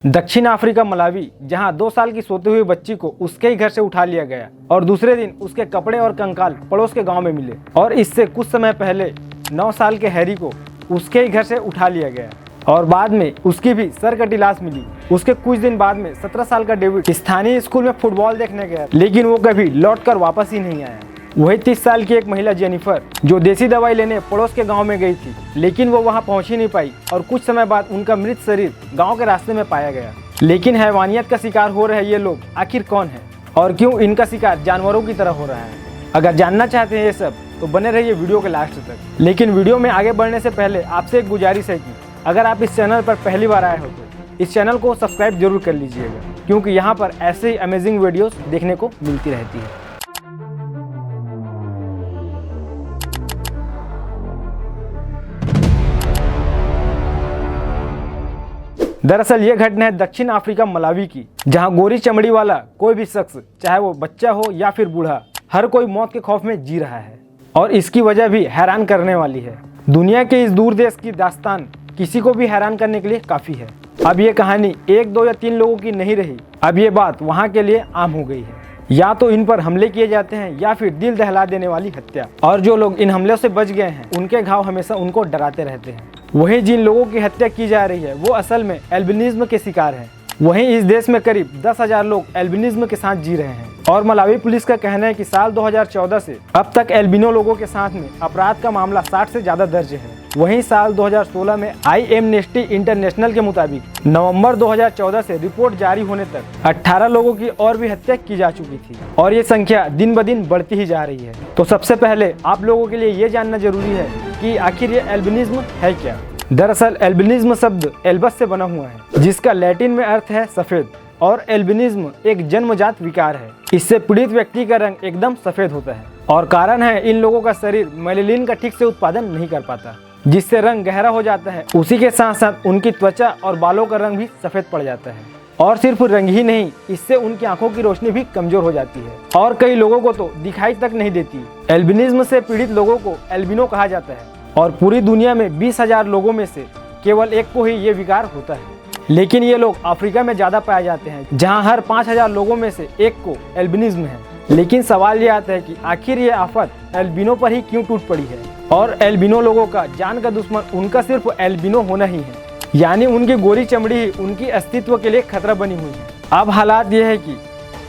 दक्षिण Africa Malawi, जहां 2 साल की सोती हुई बच्ची को उसके ही घर से उठा लिया गया और दूसरे दिन उसके कपड़े और कंकाल पड़ोस के गांव में मिले। और इससे कुछ समय पहले 9 साल के हैरी को उसके ही घर से उठा लिया गया और बाद में उसकी भी सरकटी लाश मिली। उसके कुछ दिन बाद में 17 साल का डेविड स्थानीय स्कूल में फुटबॉल देखने गया, लेकिन वो कभी लौटकर वापस ही नहीं आया। वही 30 साल की एक महिला जेनिफर, जो देसी दवाई लेने पड़ोस के गांव में गई थी, लेकिन वो वहां पहुंच ही नहीं पाई और कुछ समय बाद उनका मृत शरीर गांव के रास्ते में पाया गया। लेकिन हैवानियत का शिकार हो रहे ये लोग आखिर कौन है और क्यों इनका शिकार जानवरों की तरह हो रहा है? अगर जानना चाहते हैं ये सब तो बने रहिए वीडियो के लास्ट तक। लेकिन वीडियो में आगे बढ़ने से पहले आपसे एक गुजारिश है कि अगर आप इस चैनल पर पहली बार आए हो तो इस चैनल को सब्सक्राइब जरूर कर लीजिएगा, क्योंकि यहाँ पर ऐसे ही अमेजिंग वीडियोस देखने को मिलती रहती है। दरअसल ये घटना है दक्षिण अफ्रीका मलावी की, जहां गोरी चमड़ी वाला कोई भी शख्स, चाहे वो बच्चा हो या फिर बूढ़ा, हर कोई मौत के खौफ में जी रहा है। और इसकी वजह भी हैरान करने वाली है। दुनिया के इस दूर देश की दास्तान किसी को भी हैरान करने के लिए काफी है। अब ये कहानी 1, 2 या 3 लोगों की नहीं रही, अब ये बात वहाँ के लिए आम हो गई है। या तो इन पर हमले किए जाते हैं या फिर दिल दहला देने वाली हत्या। और जो लोग इन हमलों से बच गए हैं, उनके घाव हमेशा उनको डराते रहते हैं। वहीं जिन लोगों की हत्या की जा रही है वो असल में एल्बिनिज्म के शिकार हैं। वहीं इस देश में करीब 10,000 लोग एल्बिनिज्म के साथ जी रहे हैं। और मलावी पुलिस का कहना है कि साल 2014 से अब तक एल्बिनो लोगों के साथ में अपराध का मामला 60 से ज्यादा दर्ज है। वहीं साल 2016 में एमनेस्टी इंटरनेशनल के मुताबिक नवंबर 2014 से रिपोर्ट जारी होने तक 18 लोगों की और भी हत्या की जा चुकी थी और ये संख्या दिन ब दिन बढ़ती ही जा रही है। तो सबसे पहले आप लोगों के लिए ये जानना जरूरी है कि आखिर ये एल्बिनिज्म है क्या। दरअसल एल्बिनिज्म शब्द एल्बस से बना हुआ है, जिसका लैटिन में अर्थ है सफेद। और एल्बिनिज्म एक जन्मजात विकार है। इससे पीड़ित व्यक्ति का रंग एकदम सफेद होता है और कारण है इन लोगों का शरीर मेलेनिन का ठीक से उत्पादन नहीं कर पाता, जिससे रंग गहरा हो जाता है। उसी के साथ साथ उनकी त्वचा और बालों का रंग भी सफेद पड़ जाता है। और सिर्फ रंग ही नहीं, इससे उनकी आंखों की रोशनी भी कमजोर हो जाती है और कई लोगों को तो दिखाई तक नहीं देती। एल्बिनिज्म से पीड़ित लोगों को एल्बिनो कहा जाता है और पूरी दुनिया में 20,000 लोगों में से केवल एक को ही ये विकार होता है। लेकिन ये लोग अफ्रीका में ज्यादा पाए जाते हैं, जहां हर 5,000 लोगों में से एक को एल्बिनिज्म है। लेकिन सवाल ये आता है कि आखिर ये आफत एल्बिनो पर ही क्यों टूट पड़ी है? और एल्बिनो लोगों का जान का दुश्मन उनका सिर्फ एल्बिनो होना ही है, यानी उनकी गोरी चमड़ी ही उनकी अस्तित्व के लिए खतरा बनी हुई है। अब हालात ये है कि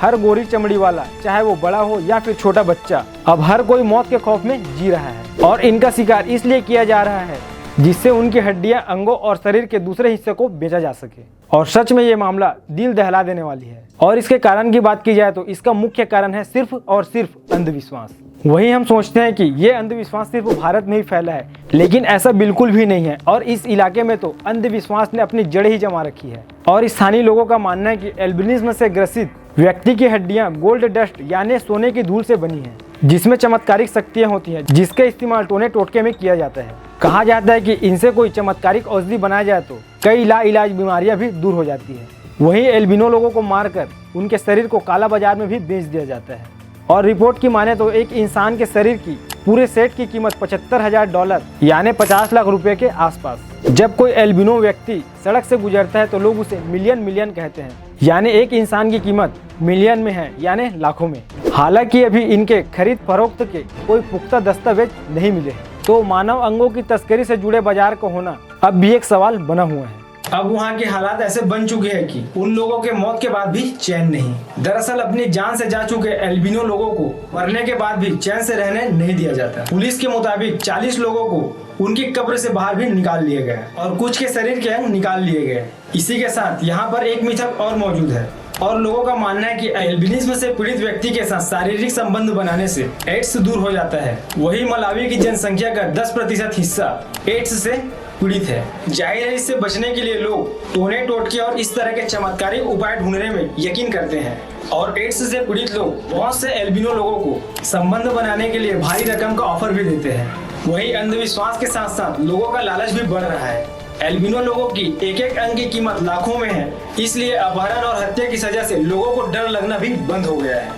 हर गोरी चमड़ी वाला, चाहे वो बड़ा हो या फिर छोटा बच्चा, अब हर कोई मौत के खौफ में जी रहा है और इनका शिकार इसलिए किया जा रहा है जिससे उनकी हड्डियां, अंगों और शरीर के दूसरे हिस्से को बेचा जा सके। और सच में ये मामला दिल दहला देने वाली है। और इसके कारण की बात की जाए तो इसका मुख्य कारण है सिर्फ और सिर्फ अंधविश्वास। वही हम सोचते हैं कि ये अंधविश्वास सिर्फ भारत में ही फैला है, लेकिन ऐसा बिल्कुल भी नहीं है। और इस इलाके में तो अंधविश्वास ने अपनी जड़ ही जमा रखी है। और स्थानीय लोगों का मानना है कि एल्बिनिज्म से ग्रसित व्यक्ति की हड्डियां गोल्ड डस्ट यानी सोने की धूल से बनी है, जिसमें चमत्कारिक शक्तियां होती हैं, जिसका इस्तेमाल टोने टोटके में किया जाता है। कहा जाता है कि इनसे कोई चमत्कारिक औषधि बनाया जाए तो कई लाइलाज बीमारियां भी दूर हो जाती है। वहीं एल्बिनो लोगों को मारकर उनके शरीर को काला बाजार में भी बेच दिया जाता है। और रिपोर्ट की माने तो एक इंसान के शरीर की पूरे सेट की कीमत $75,000 यानी 50 लाख रुपए के आसपास। जब कोई एल्बिनो व्यक्ति सड़क से गुजरता है तो लोग उसे मिलियन कहते हैं, यानी एक इंसान की कीमत मिलियन में है, यानी लाखों में। हालांकि अभी इनके खरीद फरोख्त के कोई पुख्ता दस्तावेज नहीं मिले हैं, तो मानव अंगों की तस्करी से जुड़े बाजार का होना अब भी एक सवाल बना हुआ है। अब वहाँ के हालात ऐसे बन चुके हैं कि उन लोगों के मौत के बाद भी चैन नहीं। दरअसल अपनी जान से जा चुके एल्बिनो लोगों को मरने के बाद भी चैन से रहने नहीं दिया जाता। पुलिस के मुताबिक 40 लोगों को उनकी कब्र से बाहर भी निकाल लिया गया और कुछ के शरीर के अंग निकाल लिए गए। इसी के साथ यहाँ पर एक मिथक और मौजूद है और लोगों का मानना है कि एल्बिनिज्म से पीड़ित व्यक्ति के साथ शारीरिक संबंध बनाने से एड्स दूर हो जाता है। वही मलावी की जनसंख्या का 10% हिस्सा एड्स से पीड़ित है। जाहिर है इससे बचने के लिए लोग टोने टोटके और इस तरह के चमत्कारिक उपाय ढूंढने में यकीन करते हैं। और एड्स से पीड़ित लोग बहुत से एल्बिनो लोगों को संबंध बनाने के लिए भारी रकम का ऑफर भी देते हैं। वही अंधविश्वास के साथ साथ लोगों का लालच भी बढ़ रहा है। एल्बिनो लोगों की एक अंग की कीमत लाखों में है, इसलिए अपहरण और हत्या की सजा से लोगों को डर लगना भी बंद हो गया है।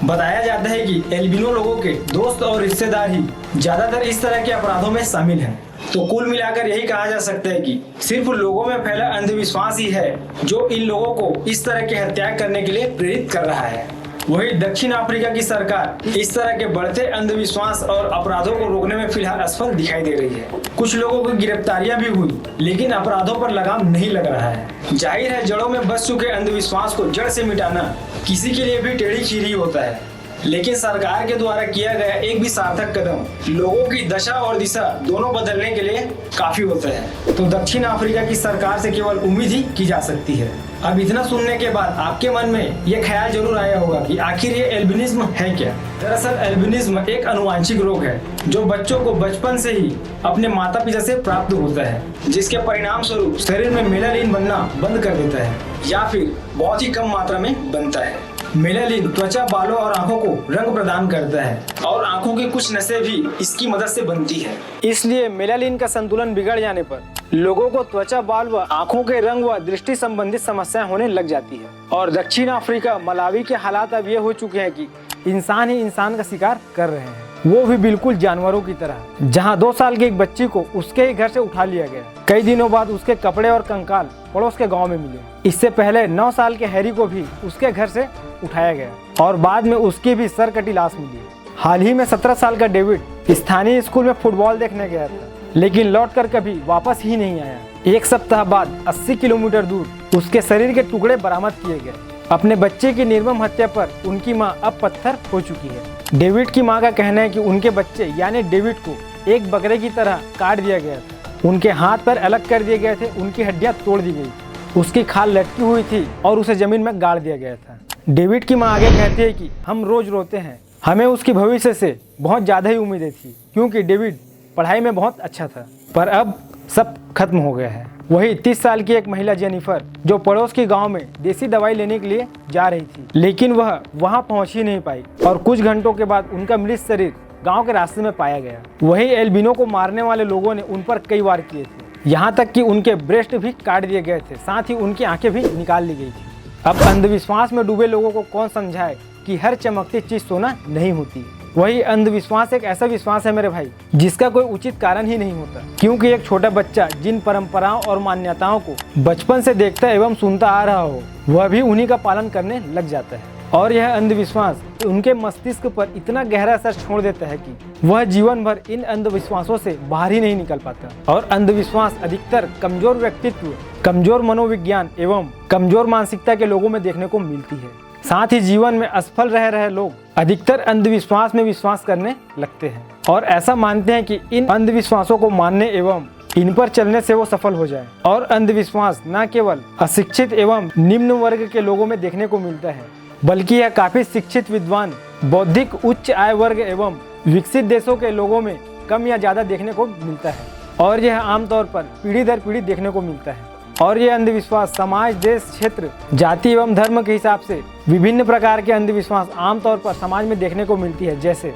बताया जाता है कि एल्बिनो लोगों के दोस्त और रिश्तेदार ही ज्यादातर इस तरह के अपराधों में शामिल हैं। तो कुल मिलाकर यही कहा जा सकता है कि सिर्फ लोगों में फैला अंधविश्वास ही है जो इन लोगों को इस तरह की हत्या करने के लिए प्रेरित कर रहा है। वही दक्षिण अफ्रीका की सरकार इस तरह के बढ़ते अंधविश्वास और अपराधों को रोकने में फिलहाल असफल दिखाई दे रही है। कुछ लोगों की गिरफ्तारियां भी हुई, लेकिन अपराधों पर लगाम नहीं लग रहा है। जाहिर है, जड़ों में बस चुके अंधविश्वास को जड़ से मिटाना किसी के लिए भी टेढ़ी खीर ही होता है, लेकिन सरकार के द्वारा किया गया एक भी सार्थक कदम लोगों की दशा और दिशा दोनों बदलने के लिए काफी होता है। तो दक्षिण अफ्रीका की सरकार से केवल उम्मीद ही की जा सकती है। अब इतना सुनने के बाद आपके मन में ये ख्याल जरूर आया होगा कि आखिर ये एल्बिनिज्म है क्या। दरअसल एल्बिनिज्म एक आनुवांशिक रोग है जो बच्चों को बचपन से ही अपने माता पिता से प्राप्त होता है, जिसके परिणाम स्वरूप शरीर में मेलानिन बनना बंद कर देता है या फिर बहुत ही कम मात्रा में बनता है। मेलानिन त्वचा, बालों और आंखों को रंग प्रदान करता है और आंखों की कुछ नसें भी इसकी मदद से बनती है। इसलिए मेलानिन का संतुलन बिगड़ जाने पर लोगों को त्वचा, बाल व आंखों के रंग व दृष्टि संबंधित समस्याएं होने लग जाती है। और दक्षिण अफ्रीका, मलावी के हालात अब ये हो चुके हैं कि इंसान ही इंसान का शिकार कर रहे हैं, वो भी बिल्कुल जानवरों की तरह। जहां 2 साल की एक बच्ची को उसके ही घर से उठा लिया गया, कई दिनों बाद उसके कपड़े और कंकाल पड़ोस के गांव में मिले। इससे पहले 9 साल के हैरी को भी उसके घर से उठाया गया और बाद में उसकी भी सरकटी लाश मिली। हाल ही में 17 साल का डेविड स्थानीय स्कूल में फुटबॉल देखने गया था, लेकिन लौटकर कभी वापस ही नहीं आया। 1 सप्ताह बाद 80 किलोमीटर दूर उसके शरीर के टुकड़े बरामद किए गए। अपने बच्चे की निर्मम हत्या पर उनकी मां अब पत्थर हो चुकी है। डेविड की मां का कहना है कि उनके बच्चे यानी डेविड को एक बकरे की तरह काट दिया गया था। उनके हाथ पैर अलग कर दिए गए थे, उनकी हड्डियां तोड़ दी गई, उसकी खाल लटकी हुई थी और उसे जमीन में गाड़ दिया गया था। डेविड की मां आगे कहती है कि हम रोज रोते हैं, हमें उसकी भविष्य से बहुत ज़्यादा ही उम्मीदें थी क्योंकि डेविड पढ़ाई में बहुत अच्छा था, पर अब सब खत्म हो गया है। वही 30 साल की एक महिला जेनिफर जो पड़ोस के गांव में देसी दवाई लेने के लिए जा रही थी, लेकिन वह वहां पहुंच ही नहीं पाई और कुछ घंटों के बाद उनका मृत शरीर गांव के रास्ते में पाया गया। वही एल्बिनो को मारने वाले लोगों ने उन पर कई वार किए थे, यहाँ तक कि उनके ब्रेस्ट भी काट दिए गए थे, साथ ही उनकी आंखें भी निकाल ली गई थी। अब अंधविश्वास में डूबे लोगों को कौन समझाए कि हर चमकती चीज सोना नहीं होती। वही अंधविश्वास एक ऐसा विश्वास है मेरे भाई जिसका कोई उचित कारण ही नहीं होता, क्योंकि एक छोटा बच्चा जिन परंपराओं और मान्यताओं को बचपन से देखता एवं सुनता आ रहा हो, वह भी उन्हीं का पालन करने लग जाता है और यह अंधविश्वास उनके मस्तिष्क पर इतना गहरा असर छोड़ देता है कि वह जीवन भर इन अंधविश्वासों से बाहर ही नहीं निकल पाता। और अंधविश्वास अधिकतर कमजोर व्यक्तित्व, कमजोर मनोविज्ञान एवं कमजोर मानसिकता के लोगों में देखने को मिलती है। साथ ही जीवन में असफल रह रहे लोग अधिकतर अंधविश्वास में विश्वास करने लगते हैं और ऐसा मानते हैं कि इन अंधविश्वासों को मानने एवं इन पर चलने से वो सफल हो जाए। और अंधविश्वास न केवल अशिक्षित एवं निम्न वर्ग के लोगों में देखने को मिलता है, बल्कि यह काफी शिक्षित, विद्वान, बौद्धिक, उच्च आय वर्ग एवं विकसित देशों के लोगों में कम या ज्यादा देखने को मिलता है और यह आमतौर पर पीढ़ी दर पीढ़ी देखने को मिलता है। और यह अंधविश्वास समाज, देश, क्षेत्र, जाति एवं धर्म के हिसाब से विभिन्न प्रकार के अंधविश्वास आमतौर पर समाज में देखने को मिलती है, जैसे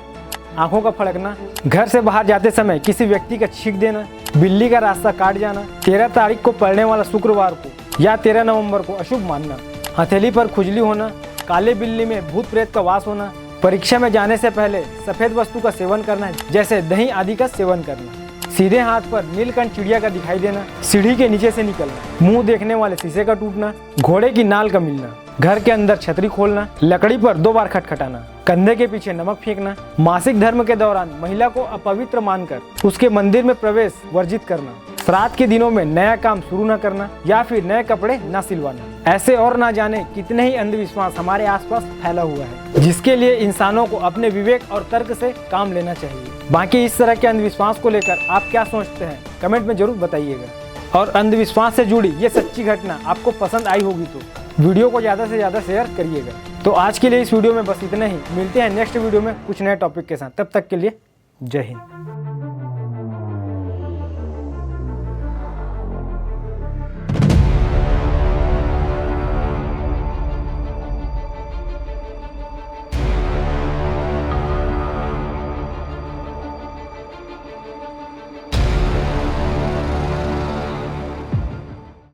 आंखों का फड़कना, घर से बाहर जाते समय किसी व्यक्ति का छींक देना, बिल्ली का रास्ता काट जाना, 13 तारीख को पड़ने वाला शुक्रवार को या 13 नवंबर को अशुभ मानना, हथेली पर खुजली होना, काले बिल्ली में भूत प्रेत का वास होना, परीक्षा में जाने से पहले सफेद वस्तु का सेवन करना जैसे दही आदि का सेवन करना, सीधे हाथ पर नीलकंठ चिड़िया का दिखाई देना, सीढ़ी के नीचे से निकलना, मुंह देखने वाले शीशे का टूटना, घोड़े की नाल का मिलना, घर के अंदर छतरी खोलना, लकड़ी पर 2 बार खटखटाना, कंधे के पीछे नमक फेंकना, मासिक धर्म के दौरान महिला को अपवित्र मानकर उसके मंदिर में प्रवेश वर्जित करना, श्राद्ध के दिनों में नया काम शुरू न करना या फिर नए कपड़े न सिलवाना। ऐसे और ना जाने कितने ही अंधविश्वास हमारे आसपास फैला हुआ है, जिसके लिए इंसानों को अपने विवेक और तर्क से काम लेना चाहिए। बाकी इस तरह के अंधविश्वास को लेकर आप क्या सोचते हैं, कमेंट में जरूर बताइएगा। और अंधविश्वास से जुड़ी ये सच्ची घटना आपको पसंद आई होगी तो वीडियो को ज़्यादा से ज़्यादा शेयर करिएगा। तो आज के लिए इस वीडियो में बस इतना ही, मिलते हैं नेक्स्ट वीडियो में कुछ नए टॉपिक के साथ। तब तक के लिए जय हिंद।